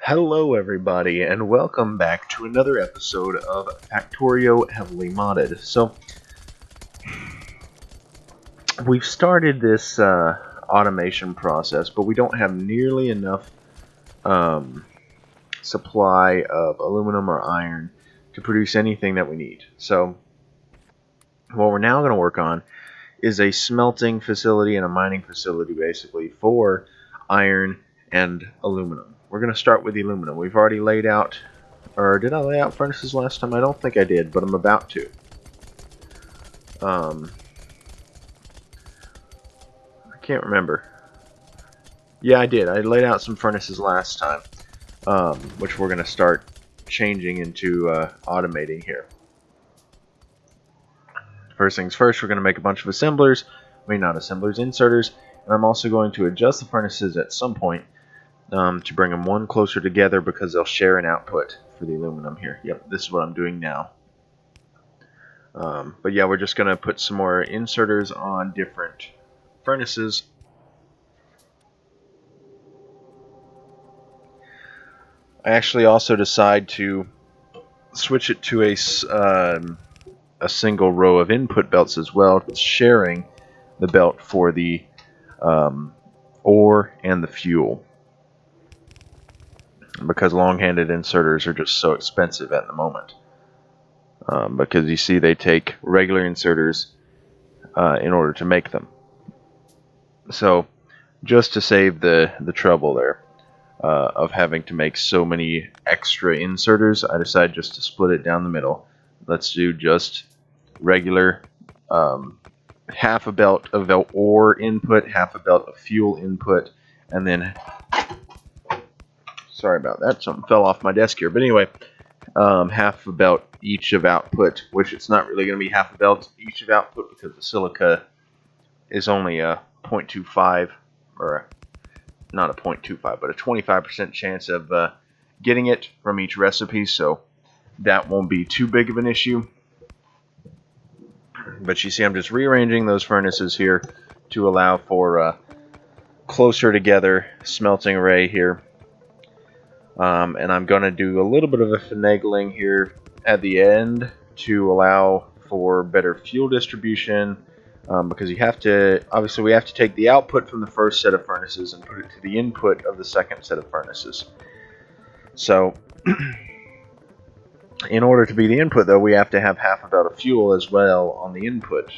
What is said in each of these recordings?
Hello, everybody, and welcome back to another episode of Factorio Heavily Modded. So, we've started this automation process, but we don't have nearly enough supply of aluminum or iron to produce anything that we need. So, what we're now going to work on is a smelting facility and a mining facility, basically, for iron and aluminum. We're going to start with the aluminum. We've already laid out, or did I lay out furnaces last time? I don't think I did, but I'm about to. I can't remember. Yeah, I did. I laid out some furnaces last time, which we're going to start changing into automating here. First things first, we're going to make a bunch of assemblers. I mean, not assemblers, inserters. And I'm also going to adjust the furnaces at some point to bring them one closer together because they'll share an output for the aluminum here. Yep, this is what I'm doing now. But yeah, we're just going to put some more inserters on different furnaces. I actually also decide to switch it to a single row of input belts as well, sharing the belt for the ore and the fuel, because long-handed inserters are just so expensive at the moment. Because you see, they take regular inserters in order to make them. So, just to save the trouble there of having to make so many extra inserters, I decided just to split it down the middle. Let's do just regular half a belt of ore input, half a belt of fuel input, and then sorry about that, something fell off my desk here. But anyway, half a belt each of output, which it's not really going to be half a belt each of output because the silica is only a 0.25, or not a 0.25, but a 25% chance of getting it from each recipe, so that won't be too big of an issue. But you see, I'm just rearranging those furnaces here to allow for closer together smelting array here. And I'm going to do a little bit of a finagling here at the end to allow for better fuel distribution, because you have to, obviously we have to take the output from the first set of furnaces and put it to the input of the second set of furnaces. So in order to be the input, though, we have to have half a belt of fuel as well on the input.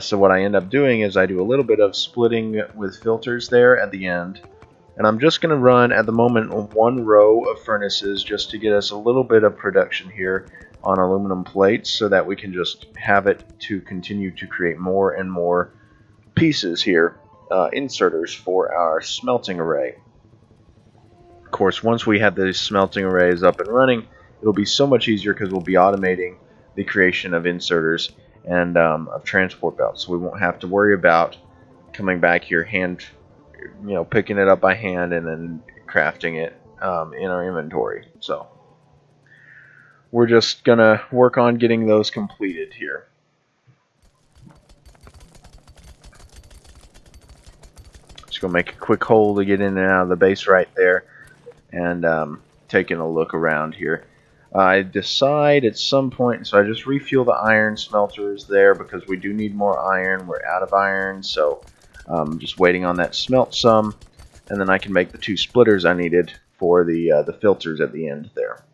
So what I end up doing is I do a little bit of splitting with filters there at the end. And I'm just going to run, at the moment, one row of furnaces just to get us a little bit of production here on aluminum plates so that we can just have it to continue to create more and more pieces here, inserters for our smelting array. Of course, once we have these smelting arrays up and running, it'll be so much easier because we'll be automating the creation of inserters and of transport belts. So we won't have to worry about coming back here picking it up by hand and then crafting it in our inventory. So we're just gonna work on getting those completed here. Just gonna make a quick hole to get in and out of the base right there, and taking a look around here. I decide at some point, so I just refuel the iron smelters there because we do need more iron. We're out of iron, so just waiting on that to smelt some, and then I can make the two splitters I needed for the filters at the end there.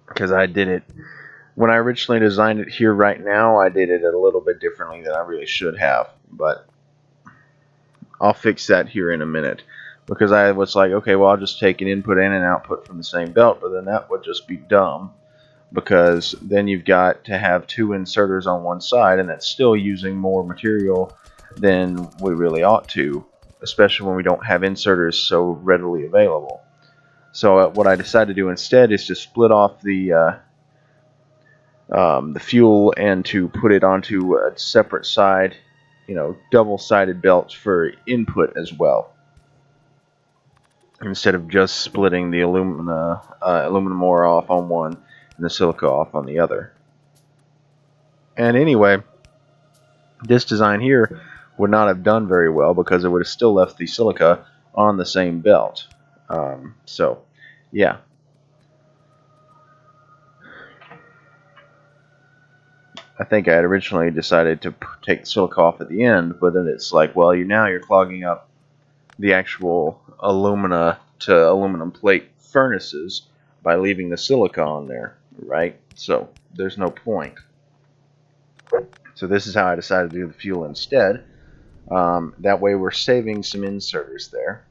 Because I did it, when I originally designed it here right now, I did it a little bit differently than I really should have, but I'll fix that here in a minute. Because I was like, okay, well, I'll just take an input and an output from the same belt, but then that would just be dumb, because then you've got to have two inserters on one side, and that's still using more material than we really ought to, especially when we don't have inserters so readily available. So what I decided to do instead is to split off the fuel and to put it onto a separate side, double-sided belts for input as well, instead of just splitting the aluminum ore off on one and the silica off on the other. And anyway, this design here would not have done very well because it would have still left the silica on the same belt. So, yeah. I think I had originally decided to take the silica off at the end, but then it's like, well, now you're clogging up the actual alumina to aluminum plate furnaces by leaving the silica on there, right? So there's no point. So this is how I decided to do the fuel instead. That way we're saving some inserters there,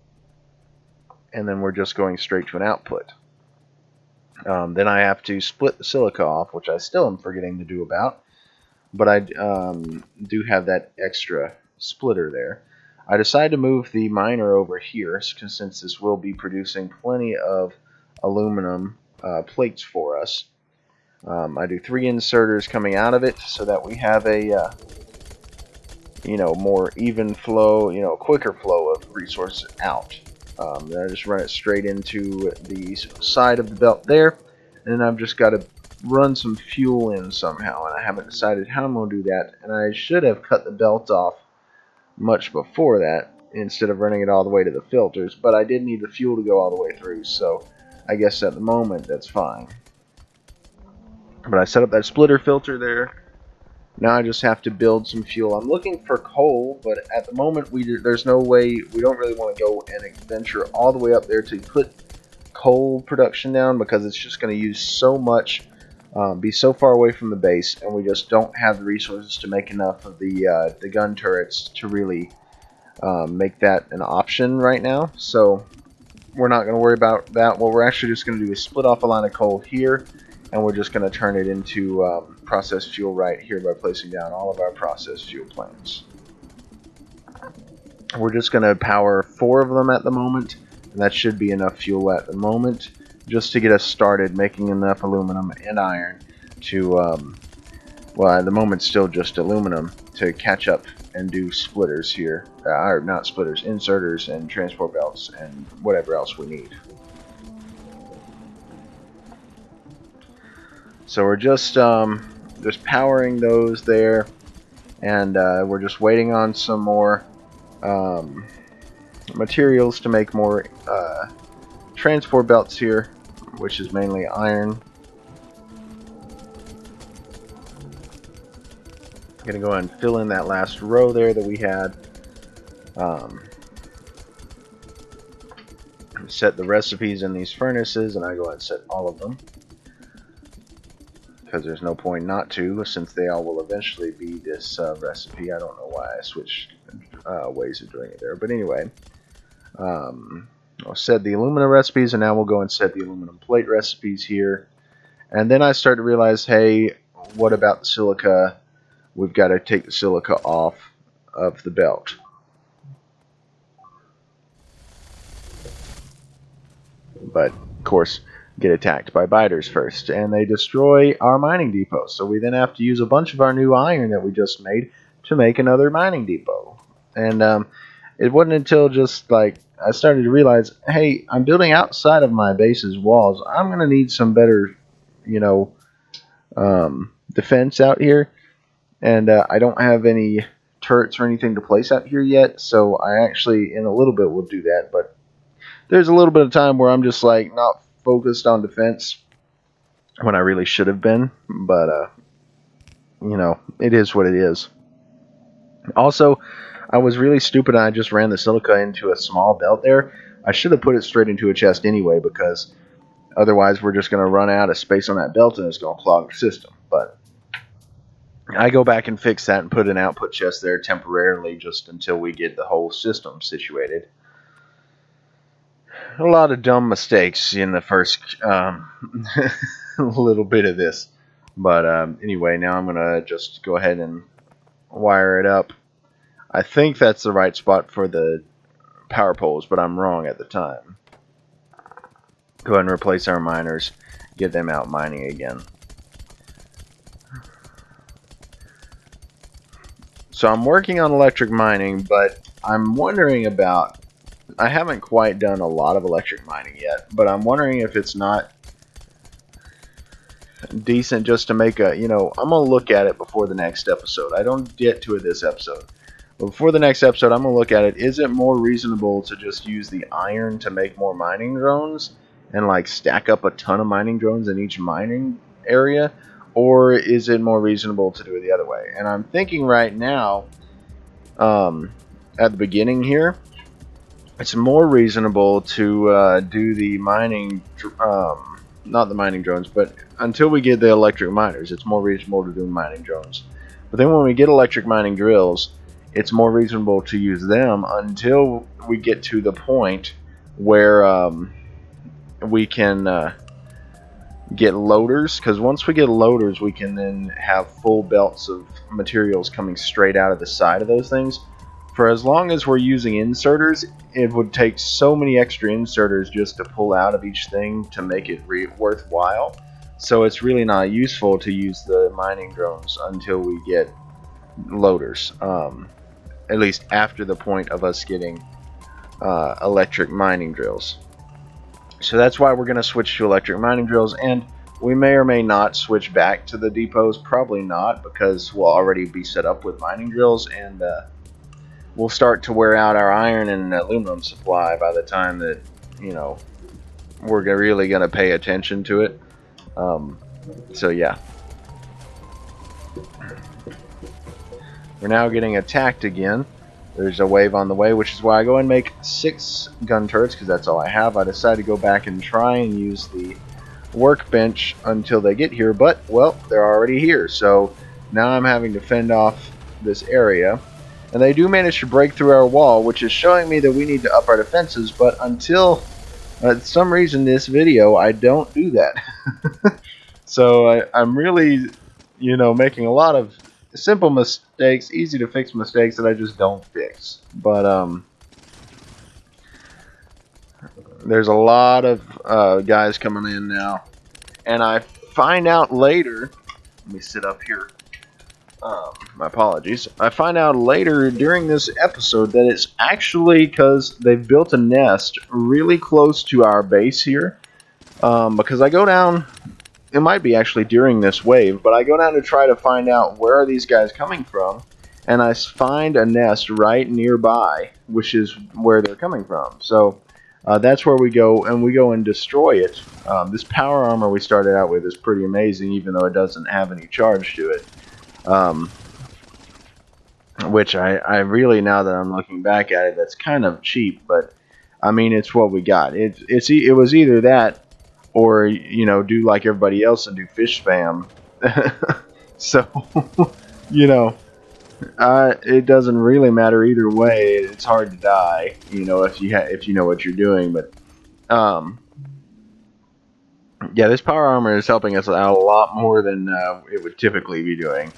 and then we're just going straight to an output. Then I have to split the silica off, which I still am forgetting to do about, but I do have that extra splitter there. I decided to move the miner over here since this will be producing plenty of aluminum plates for us. I do 3 inserters coming out of it so that we have a more even flow, quicker flow of resources out. Then I just run it straight into the side of the belt there, and then I've just got to run some fuel in somehow, and I haven't decided how I'm going to do that, and I should have cut the belt off much before that instead of running it all the way to the filters, but I did need the fuel to go all the way through, so I guess at the moment that's fine. But I set up that splitter filter there. Now I just have to build some fuel. I'm looking for coal, but at the moment there's no way. We don't really want to go and venture all the way up there to put coal production down because it's just going to use so much, be so far away from the base, and we just don't have the resources to make enough of the gun turrets to really make that an option right now. So we're not going to worry about that. What we're actually just going to do is split off a line of coal here, and we're just going to turn it into processed fuel right here by placing down all of our processed fuel plants. We're just going to power 4 of them at the moment, and that should be enough fuel at the moment just to get us started making enough aluminum and iron to, well, at the moment still just aluminum to catch up and do splitters here. Or not splitters, inserters and transport belts and whatever else we need. So we're just powering those there, and we're just waiting on some more materials to make more transport belts here, which is mainly iron. I'm going to go ahead and fill in that last row there that we had. Set the recipes in these furnaces, and I go ahead and set all of them, because there's no point not to, since they all will eventually be this recipe. I don't know why I switched ways of doing it there, but anyway, I'll set the aluminum recipes, and now we'll go and set the aluminum plate recipes here. And then I start to realize, hey, what about the silica? We've got to take the silica off of the belt. But, of course, get attacked by biters first, and they destroy our mining depot. So we then have to use a bunch of our new iron that we just made to make another mining depot. And it wasn't until just like I started to realize, hey, I'm building outside of my base's walls. I'm going to need some better, defense out here. And I don't have any turrets or anything to place out here yet, so I actually, in a little bit, will do that. But there's a little bit of time where I'm just like not focused on defense when I really should have been. But it is what it is. Also, I was really stupid and I just ran the silica into a small belt there. I should have put it straight into a chest anyway, because otherwise we're just going to run out of space on that belt and it's going to clog the system. But I go back and fix that and put an output chest there temporarily just until we get the whole system situated. A lot of dumb mistakes in the first little bit of this. But anyway, now I'm going to just go ahead and wire it up. I think that's the right spot for the power poles, but I'm wrong at the time. Go ahead and replace our miners. Get them out mining again. So I'm working on electric mining, but I'm wondering about... I haven't quite done a lot of electric mining yet, but I'm wondering if it's not decent just to make a... I'm going to look at it before the next episode. I don't get to it this episode. But before the next episode, I'm going to look at it. Is it more reasonable to just use the iron to make more mining drones and like stack up a ton of mining drones in each mining area? Or is it more reasonable to do it the other way? And I'm thinking right now, at the beginning here, it's more reasonable to do the mining, not the mining drones, but until we get the electric miners, it's more reasonable to do mining drones. But then when we get electric mining drills, it's more reasonable to use them until we get to the point where we can get loaders, because once we get loaders, we can then have full belts of materials coming straight out of the side of those things. For as long as we're using inserters, it would take so many extra inserters just to pull out of each thing to make it worthwhile. So it's really not useful to use the mining drones until we get loaders, at least after the point of us getting electric mining drills. So that's why we're going to switch to electric mining drills, and we may or may not switch back to the depots. Probably not, because we'll already be set up with mining drills, and we'll start to wear out our iron and aluminum supply by the time that, you know, we're really going to pay attention to it. So yeah. We're now getting attacked again. There's a wave on the way, which is why I go and make 6 gun turrets, because that's all I have. I decided to go back and try and use the workbench until they get here, but, well, they're already here. So now I'm having to fend off this area. And they do manage to break through our wall, which is showing me that we need to up our defenses, but until some reason this video, I don't do that. So I'm really, you know, making a lot of simple mistakes, easy to fix mistakes that I just don't fix. But there's a lot of guys coming in now, and I find out later. Let me sit up here. My apologies. I find out later during this episode that it's actually because they've built a nest really close to our base here. Because I go down. It might be actually during this wave, but I go down to try to find out where are these guys coming from, and I find a nest right nearby, which is where they're coming from. So that's where we go, and we go and destroy it. This power armor we started out with is pretty amazing, even though it doesn't have any charge to it. Which I really, now that I'm looking back at it, that's kind of cheap, but I mean, it's what we got. It was either that, or, you know, do like everybody else and do fish spam. So, you know, it doesn't really matter either way. It's hard to die, you know, if you know what you're doing. But yeah, this power armor is helping us out a lot more than it would typically be doing.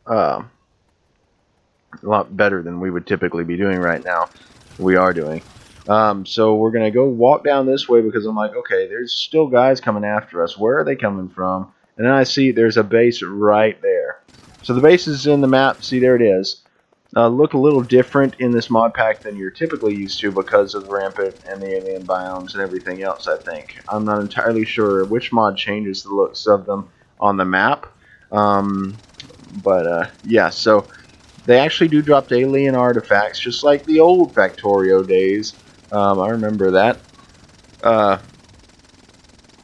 A lot better than we would typically be doing right now. We are doing. So we're going to go walk down this way, because I'm like, okay, there's still guys coming after us. Where are they coming from? And then I see there's a base right there. So the base is in the map. See, there it is. Look a little different in this mod pack than you're typically used to because of Rampant and the alien biomes and everything else, I think. I'm not entirely sure which mod changes the looks of them on the map. Yeah, so they actually do drop alien artifacts, just like the old Factorio days. I remember that.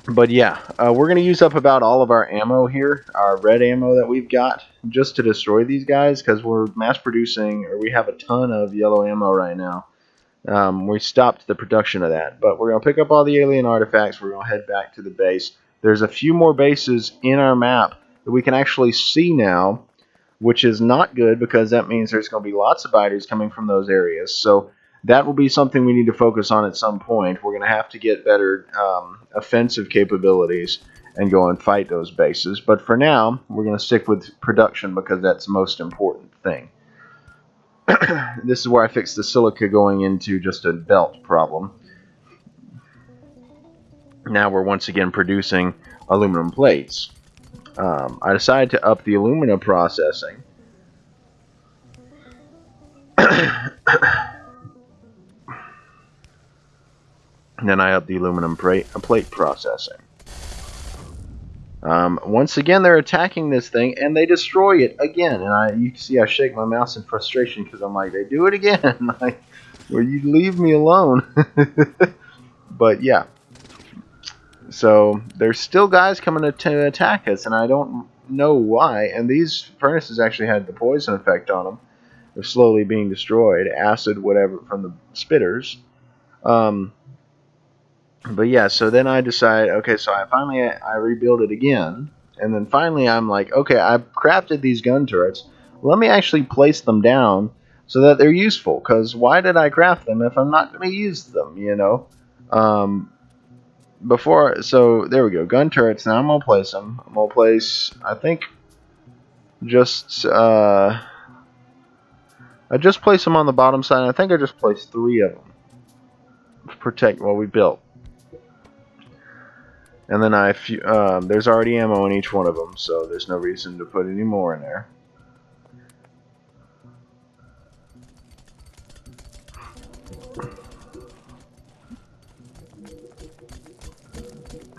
But yeah, we're going to use up about all of our ammo here, our red ammo that we've got, just to destroy these guys, because we're mass producing, or we have a ton of yellow ammo right now. We stopped the production of that, but we're going to pick up all the alien artifacts. We're going to head back to the base. There's a few more bases in our map that we can actually see now, which is not good, because that means there's going to be lots of biters coming from those areas. So that will be something we need to focus on at some point. We're going to have to get better offensive capabilities and go and fight those bases. But for now, we're going to stick with production, because that's the most important thing. This is where I fixed the silica going into just a belt problem. Now we're once again producing aluminum plates. I decided to up the alumina processing. And then I up the aluminum plate processing. Once again, they're attacking this thing, and they destroy it again. And you can see I shake my mouse in frustration because I'm like, they do it again. Like, will you leave me alone? But yeah, so there's still guys coming to attack us, and I don't know why. And these furnaces actually had the poison effect on them. They're slowly being destroyed, acid, whatever, from the spitters. But yeah, so then I decide, okay, so I rebuild it again, and then finally I'm like, okay, I've crafted these gun turrets. Let me actually place them down so that they're useful. Because why did I craft them if I'm not going to use them? You know. So there we go, gun turrets. Now I'm gonna place them. I'm gonna place, I think, just I just placed them on the bottom side. I think I just placed 3 of them to protect what we built. And then there's already ammo in each one of them, so there's no reason to put any more in there.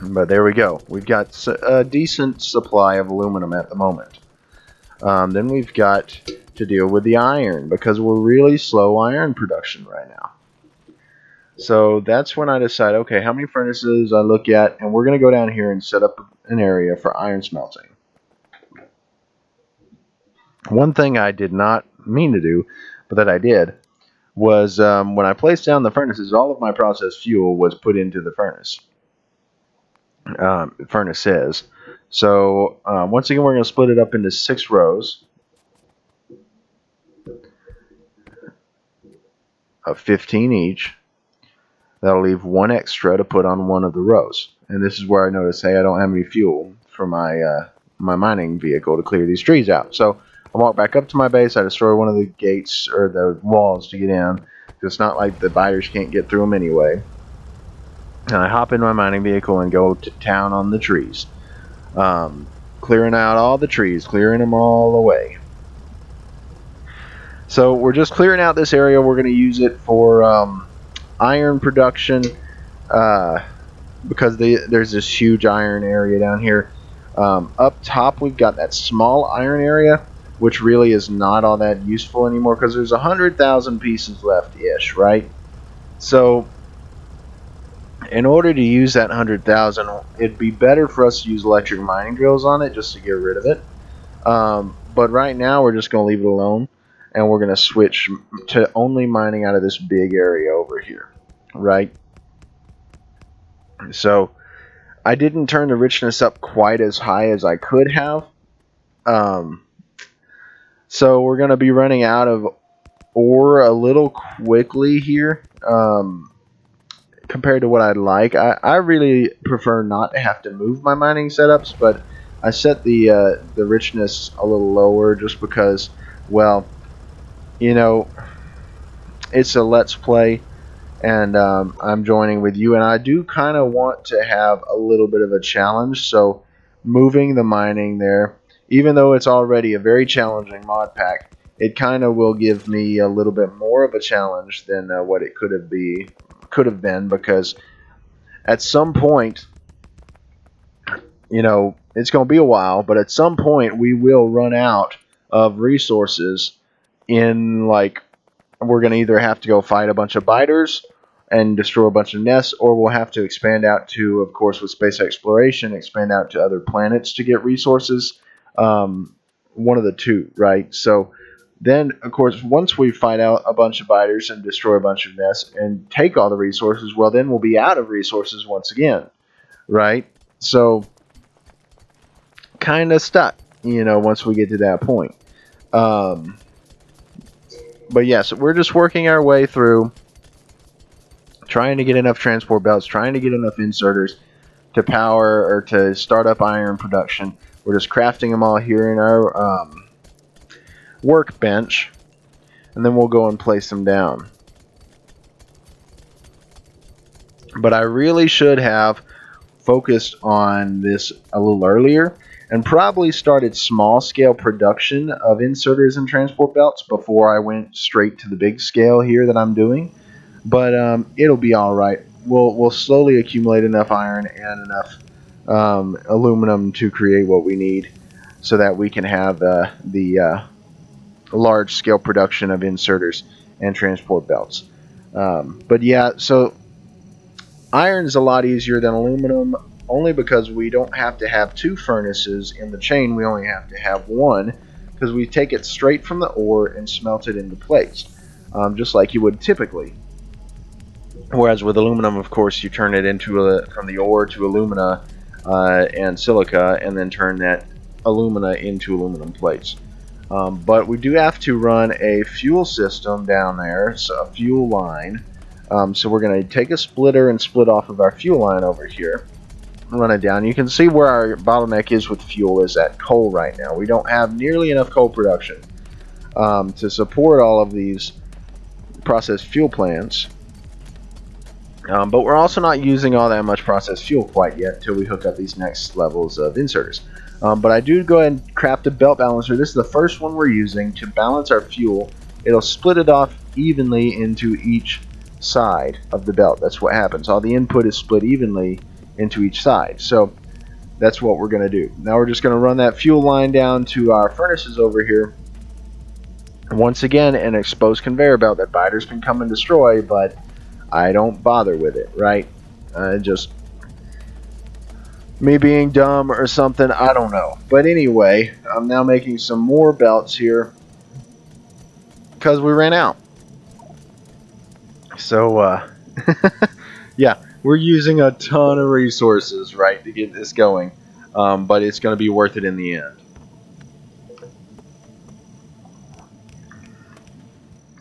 But there we go. We've got a decent supply of aluminum at the moment. Then we've got to deal with the iron, because we're really slow iron production right now. So that's when I decide, okay, how many furnaces I look at, and we're going to go down here and set up an area for iron smelting. One thing I did not mean to do, but that I did, was when I placed down the furnaces, all of my processed fuel was put into the furnaces. So once again, we're going to split it up into 6 rows of 15 each. That'll leave 1 extra to put on one of the rows. And this is where I notice, hey, I don't have any fuel for my my mining vehicle to clear these trees out. So I walk back up to my base. I destroy one of the gates or the walls to get in. It's not like the biters can't get through them anyway. And I hop in my mining vehicle and go to town on the trees. Clearing out all the trees, clearing them all away. So we're just clearing out this area. We're going to use it for iron production, because there's this huge iron area down here. Up top, we've got that small iron area, which really is not all that useful anymore because there's 100,000 pieces left-ish, right? So in order to use that 100,000, it'd be better for us to use electric mining drills on it just to get rid of it. But right now, we're just going to leave it alone, and we're going to switch to only mining out of this big area over here, right? So I didn't turn the richness up quite as high as I could have. So we're going to be running out of ore a little quickly here, compared to what I'd like. I really prefer not to have to move my mining setups, but I set the richness a little lower just because, well, you know, it's a let's play, and I'm joining with you, and I do kind of want to have a little bit of a challenge. So moving the mining there, even though it's already a very challenging mod pack, it kind of will give me a little bit more of a challenge than what it could have been, because at some point, you know, it's going to be a while, but at some point we will run out of resources. In like, we're going to either have to go fight a bunch of biters and destroy a bunch of nests, or we'll have to expand out to, of course, with space exploration, expand out to other planets to get resources. One of the two, right? So then, of course, once we fight out a bunch of biters and destroy a bunch of nests and take all the resources, well, then we'll be out of resources once again, right? So kind of stuck, once we get to that point. But yes, we're just working our way through, trying to get enough transport belts, trying to get enough inserters to power or to start up iron production. We're just crafting them all here in our workbench, and then we'll go and place them down. But I really should have focused on this a little earlier and probably started small scale production of inserters and transport belts before I went straight to the big scale here that I'm doing. But it'll be all right. We'll slowly accumulate enough iron and enough aluminum to create what we need so that we can have the large scale production of inserters and transport belts. But yeah, so iron's a lot easier than aluminum only because we don't have to have two furnaces in the chain. We only have to have one because we take it straight from the ore and smelt it into plates, just like you would typically. Whereas with aluminum, of course, you turn it into from the ore to alumina and silica, and then turn that alumina into aluminum plates. But we do have to run a fuel system down there, so a fuel line. So we're going to take a splitter and split off of our fuel line over here, run it down. You can see where our bottleneck is with fuel is at coal right now. We don't have nearly enough coal production to support all of these processed fuel plants. But we're also not using all that much processed fuel quite yet until we hook up these next levels of inserters. But I do go ahead and craft a belt balancer. This is the first one we're using to balance our fuel. It'll split it off evenly into each side of the belt. That's what happens. All the input is split evenly into each side. So that's what we're going to do. Now we're just going to run that fuel line down to our furnaces over here. Once again, an exposed conveyor belt that biters can come and destroy, but I don't bother with it, right? Just me being dumb or something, I don't know. But anyway, I'm now making some more belts here because we ran out. So, yeah, we're using a ton of resources, right, to get this going. But it's going to be worth it in the end.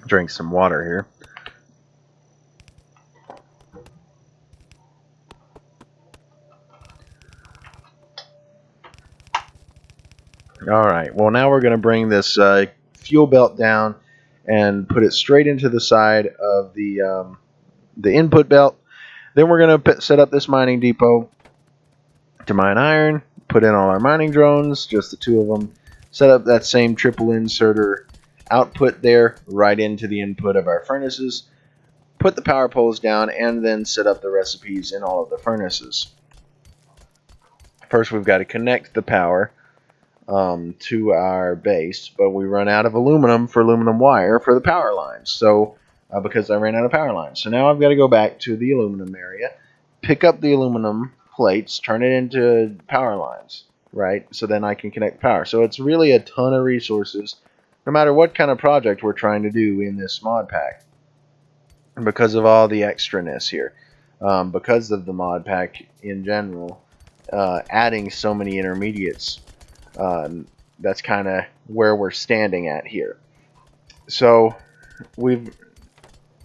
Drink some water here. Alright, well now we're going to bring this fuel belt down and put it straight into the side of the input belt. Then we're going to set up this mining depot to mine iron, put in all our mining drones, just the two of them, set up that same triple inserter output there right into the input of our furnaces, put the power poles down, and then set up the recipes in all of the furnaces. First we've got to connect the power to our base, but we run out of aluminum for aluminum wire for the power lines. So, because I ran out of power lines. So now I've got to go back to the aluminum area, pick up the aluminum plates, turn it into power lines, right? So then I can connect power. So it's really a ton of resources, no matter what kind of project we're trying to do in this mod pack, because of all the extraness here. Because of the mod pack in general, adding so many intermediates. That's kind of where we're standing at here. So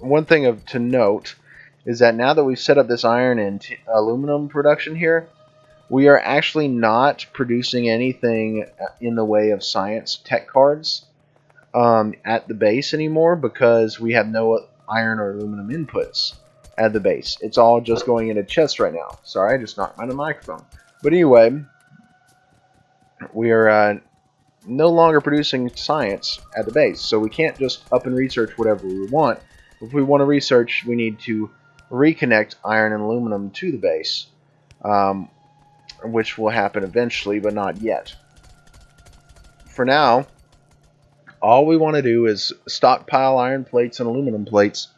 one thing to note is that now that we've set up this iron and aluminum production here, we are actually not producing anything in the way of science tech cards at the base anymore because we have no iron or aluminum inputs at the base. It's all just going into chests right now. Sorry, I just knocked my microphone. But anyway, we are no longer producing science at the base, so we can't just up and research whatever we want. If we want to research, we need to reconnect iron and aluminum to the base, which will happen eventually, but not yet. For now, all we want to do is stockpile iron plates and aluminum plates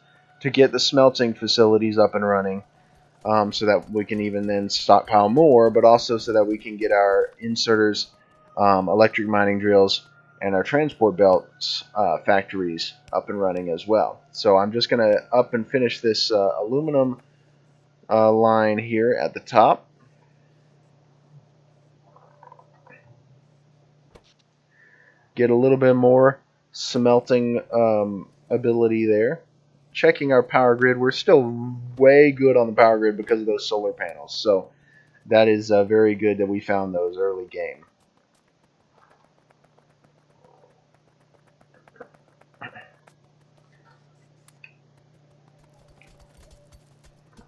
to get the smelting facilities up and running, so that we can even then stockpile more, but also so that we can get our inserters, electric mining drills, and our transport belts factories up and running as well. So I'm just going to up and finish this aluminum line here at the top. Get a little bit more smelting ability there. Checking our power grid, we're still way good on the power grid because of those solar panels. So that is very good that we found those early game.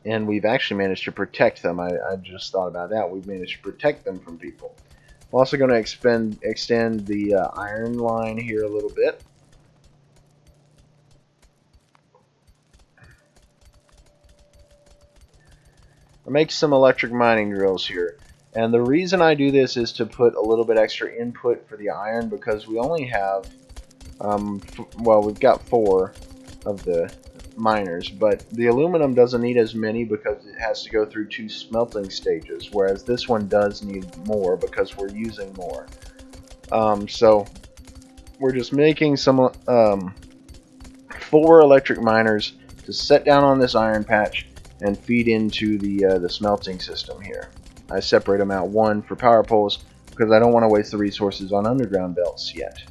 And we've actually managed to protect them. I just thought about that. We've managed to protect them from people. I'm also going to extend the iron line here a little bit. I'll make some electric mining drills here. And the reason I do this is to put a little bit extra input for the iron, because we only have, well, we've got 4 of the miners, but the aluminum doesn't need as many because it has to go through 2 smelting stages, whereas this one does need more because we're using more. So we're just making some 4 electric miners to set down on this iron patch and feed into the smelting system here. I separate them out, 1 for power poles because I don't want to waste the resources on underground belts yet.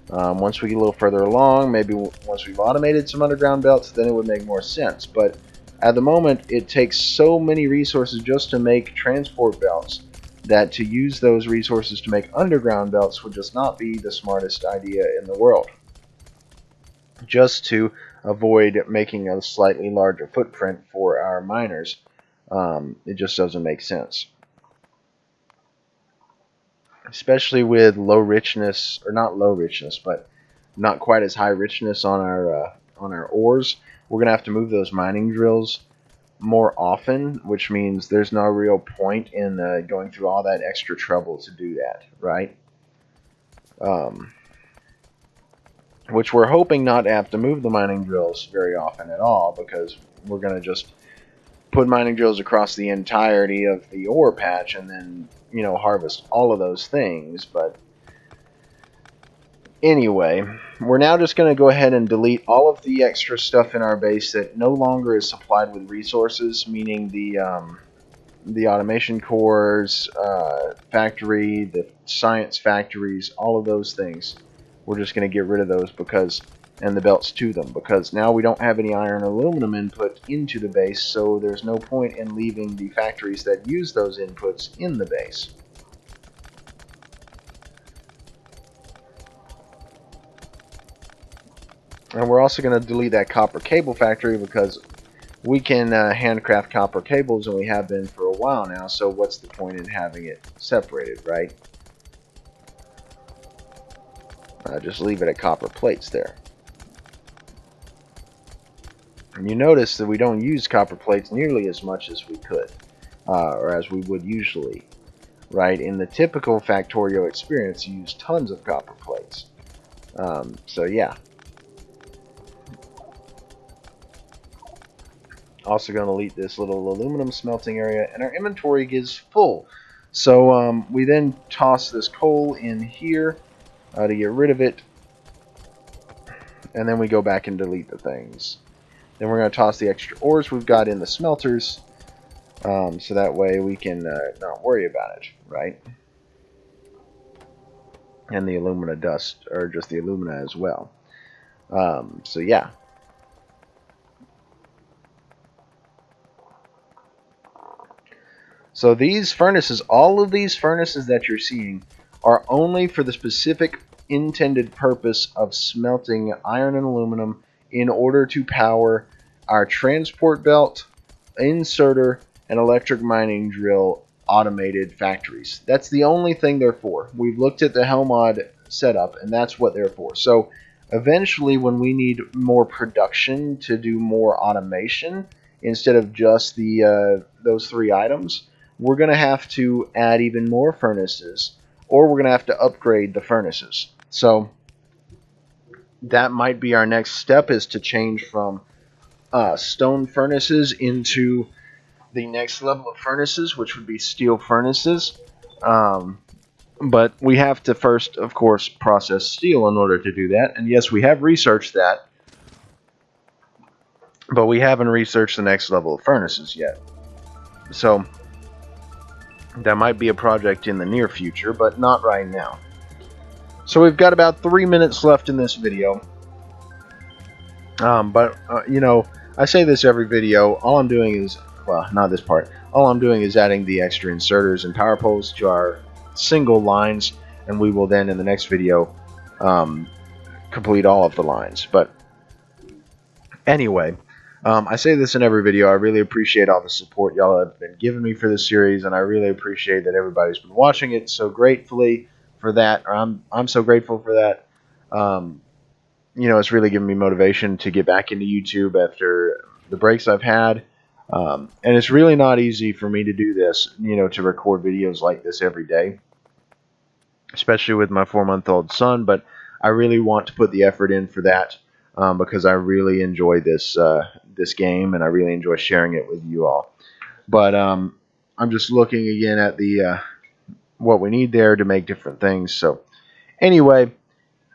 Once we get a little further along, maybe once we've automated some underground belts, then it would make more sense. But at the moment, it takes so many resources just to make transport belts that to use those resources to make underground belts would just not be the smartest idea in the world. Just to avoid making a slightly larger footprint for our miners, it just doesn't make sense. Especially with low richness, or not low richness, but not quite as high richness on our ores, we're gonna have to move those mining drills more often, which means there's no real point in going through all that extra trouble to do that, right? Which we're hoping not to have to move the mining drills very often at all, because we're gonna just put mining drills across the entirety of the ore patch and then, you know, harvest all of those things. But anyway, we're now just going to go ahead and delete all of the extra stuff in our base that no longer is supplied with resources, meaning the automation cores, factory, the science factories, all of those things. We're just going to get rid of those because, and the belts to them, because now we don't have any iron or aluminum input into the base, so there's no point in leaving the factories that use those inputs in the base. And we're also going to delete that copper cable factory because we can handcraft copper cables, and we have been for a while now, so what's the point in having it separated, right? Just leave it at copper plates there. And you notice that we don't use copper plates nearly as much as we could, or as we would usually, right? In the typical Factorio experience, you use tons of copper plates. So yeah. Also going to delete this little aluminum smelting area, and our inventory is full. So we then toss this coal in here to get rid of it, and then we go back and delete the things. Then we're going to toss the extra ores we've got in the smelters, so that way we can not worry about it, right? And the alumina dust, or just the alumina as well. So yeah. So these furnaces, all of these furnaces that you're seeing, are only for the specific intended purpose of smelting iron and aluminum in order to power our transport belt, inserter, and electric mining drill automated factories. That's the only thing they're for. We've looked at the Hellmod setup, and that's what they're for. So eventually, when we need more production to do more automation, instead of just the those 3 items, we're going to have to add even more furnaces, or we're going to have to upgrade the furnaces. So that might be our next step, is to change from stone furnaces into the next level of furnaces, which would be steel furnaces. But we have to first, of course, process steel in order to do that. And yes, we have researched that, but we haven't researched the next level of furnaces yet. So that might be a project in the near future, but not right now. So we've got about 3 minutes left in this video. You know, I say this every video. All I'm doing is, well, not this part. All I'm doing is adding the extra inserters and power poles to our single lines, and we will then, in the next video, complete all of the lines. But anyway, I say this in every video. I really appreciate all the support y'all have been giving me for this series, and I really appreciate that everybody's been watching it so gratefully for that. Or I'm so grateful for that. You know, it's really given me motivation to get back into YouTube after the breaks I've had. And it's really not easy for me to do this, to record videos like this every day, especially with my 4-month-old son. But I really want to put the effort in for that, because I really enjoy this game, and I really enjoy sharing it with you all. But I'm just looking again at the what we need there to make different things. So anyway,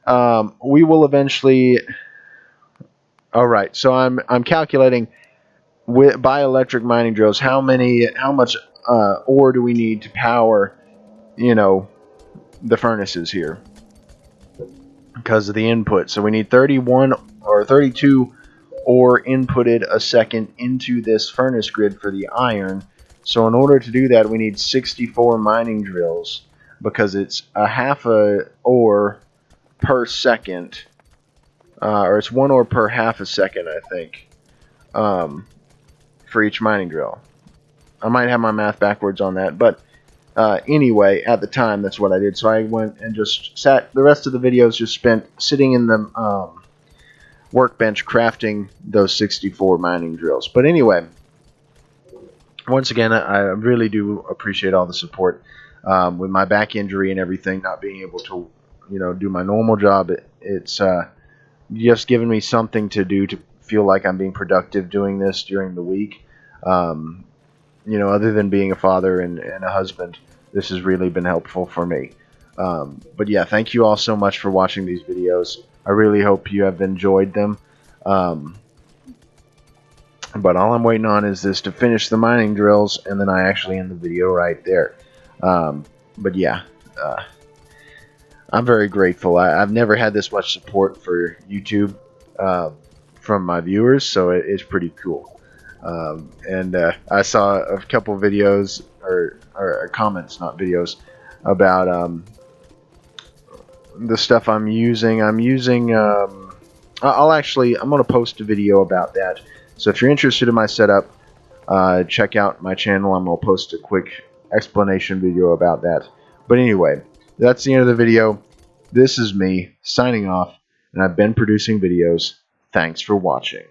we will eventually. All right, so I'm calculating by electric mining drills how much ore do we need to power, the furnaces here, because of the input. So we need 31 or 32 ore inputted a second into this furnace grid for the iron. So in order to do that, we need 64 mining drills, because it's a half a ore per second, or it's 1 ore per half a second, I think, for each mining drill. I might have my math backwards on that, but anyway, at the time, that's what I did. So I went and just sat. The rest of the videos just spent sitting in the workbench crafting those 64 mining drills. But anyway, once again, I really do appreciate all the support. With my back injury and everything, not being able to, do my normal job, it's just given me something to do to feel like I'm being productive doing this during the week. Other than being a father and a husband, this has really been helpful for me. But yeah, thank you all so much for watching these videos. I really hope you have enjoyed them. But all I'm waiting on is this to finish the mining drills, and then I actually end the video right there. But yeah, I'm very grateful. I've never had this much support for YouTube from my viewers, so it's pretty cool. And I saw a couple videos or comments, not videos, about the stuff I'm using. I'm going to post a video about that. So if you're interested in my setup, check out my channel. I'm going to post a quick explanation video about that. But anyway, that's the end of the video. This is me signing off, and I've been producing videos. Thanks for watching.